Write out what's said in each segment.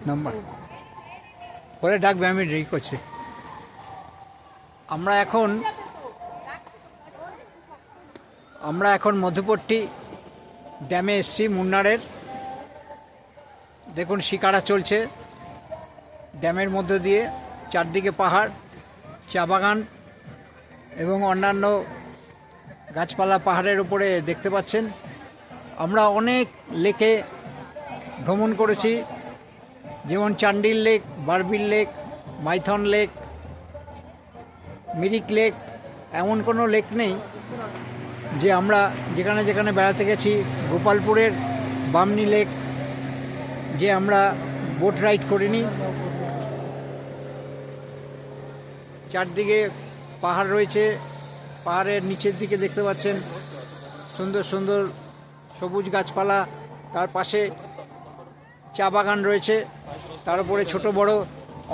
Number পরে ডাকবে, আমি রেডি করছি। আমরা এখন মধুপট্টি ড্যামে এসছি মুন্নারের। দেখুন শিকারা চলছে ড্যামের মধ্য দিয়ে, চারদিকে পাহাড়, চা বাগান এবং অন্যান্য গাছপালা পাহাড়ের উপরে দেখতে পাচ্ছেন। আমরা অনেক লেকে ভ্রমণ করেছি, যেমন Chandil lake, Barbil lake, Maithon lake, Mirik lake. এমন কোনো লেক নেই যে আমরা যেখানে যেখানে বেড়াতে গেছি, গোপালপুরের বামনি লেক যে আমরা বোট রাইড করিনি। চারদিকে পাহাড় রয়েছে, পাহাড়ের নিচের দিকে দেখতে পাচ্ছেন সুন্দর সুন্দর সবুজ গাছপালা, তার পাশে চা বাগান রয়েছে, তার উপরে ছোট বড়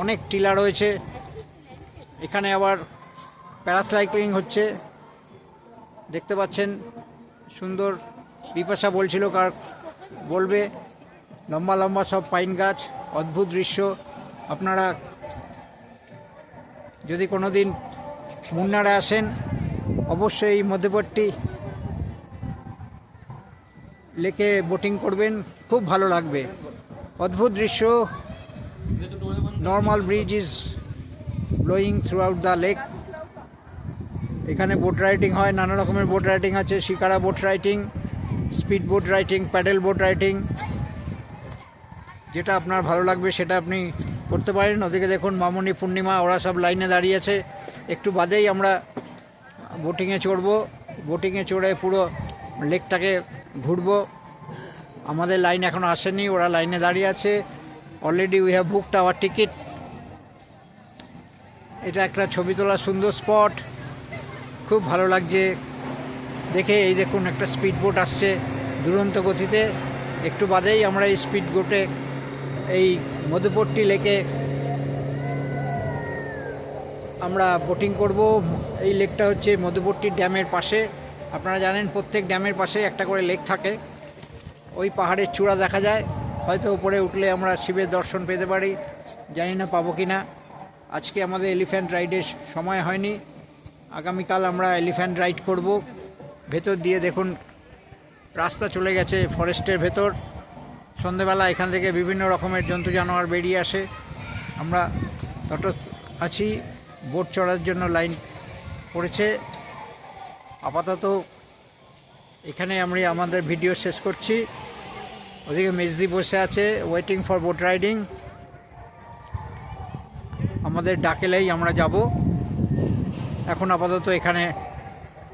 অনেক টিলা রয়েছে। এখানে আবার প্যারাসাইক্লিং হচ্ছে, দেখতে পাচ্ছেন সুন্দর। বিপাশা বলছিল, কার বলবে, লম্বা লম্বা সব পাইন গাছ, অদ্ভুত দৃশ্য। আপনারা যদি কোনো দিন মুন্নারে আসেন, অবশ্যই এই মধ্যবর্তী লেকে বোটিং করবেন, খুব ভালো লাগবে। অদ্ভুত দৃশ্য। Normal bridge is blowing through out the lake. এখানে বোট রাইডিং হয়, নানা রকমের বোট রাইডিং আছে, shikara boat riding, speed boat riding, pedal boat riding. যেটা আপনার ভালো লাগবে সেটা আপনি করতে পারেন। ওদিকে দেখুন মামনি, পূর্ণিমা, ওরা সব লাইনে দাঁড়িয়ে আছে। একটু বাদেই আমরা বোটিংয়ে চড়বো। বোটিংয়ে চড়ে পুরো লেকটাকে ঘুরবো। আমাদের লাইন এখনও আসেনি, ওরা লাইনে দাঁড়িয়ে আছে। Already we have booked our ticket. এটা একটা ছবি তোলার সুন্দর স্পট, খুব ভালো লাগছে দেখে। এই দেখুন একটা স্পিড বোট আসছে দুরন্ত গতিতে। একটু বাদেই আমরা এই স্পিড বোটে এই মধুপট্টি লেকে আমরা বোটিং করব। এই লেকটা হচ্ছে মধুপট্টি ড্যামের পাশে। আপনারা জানেন প্রত্যেক ড্যামের পাশে একটা করে লেক থাকে। ওই পাহাড়ের চূড়া দেখা যায়, হয়তো উপরে উঠলে আমরা শিবের দর্শন পেতে পারি, জানি না পাবো কি না। আজকে আমাদের এলিফ্যান্ট রাইডের সময় হয়নি, আগামীকাল আমরা এলিফ্যান্ট রাইড করব। ভেতর দিয়ে দেখুন রাস্তা চলে গেছে ফরেস্টের ভেতর। সন্ধেবেলা এখান থেকে বিভিন্ন রকমের জন্তু জানোয়ার বেরিয়ে আসে। আমরা তত আছি, বোট চড়ার জন্য লাইন পড়েছে। আপাতত এখানে আমরা আমাদের ভিডিও শেষ করছি। ওদিকে মেজদি বসে আছে ওয়েটিং ফর বোট রাইডিং। আমাদের ডাকেলেই আমরা যাব। এখন আপাতত এখানে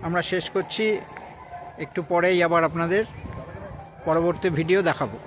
আমরা শেষ করছি, একটু পরেই আবার আপনাদের পরবর্তী ভিডিও দেখাবো।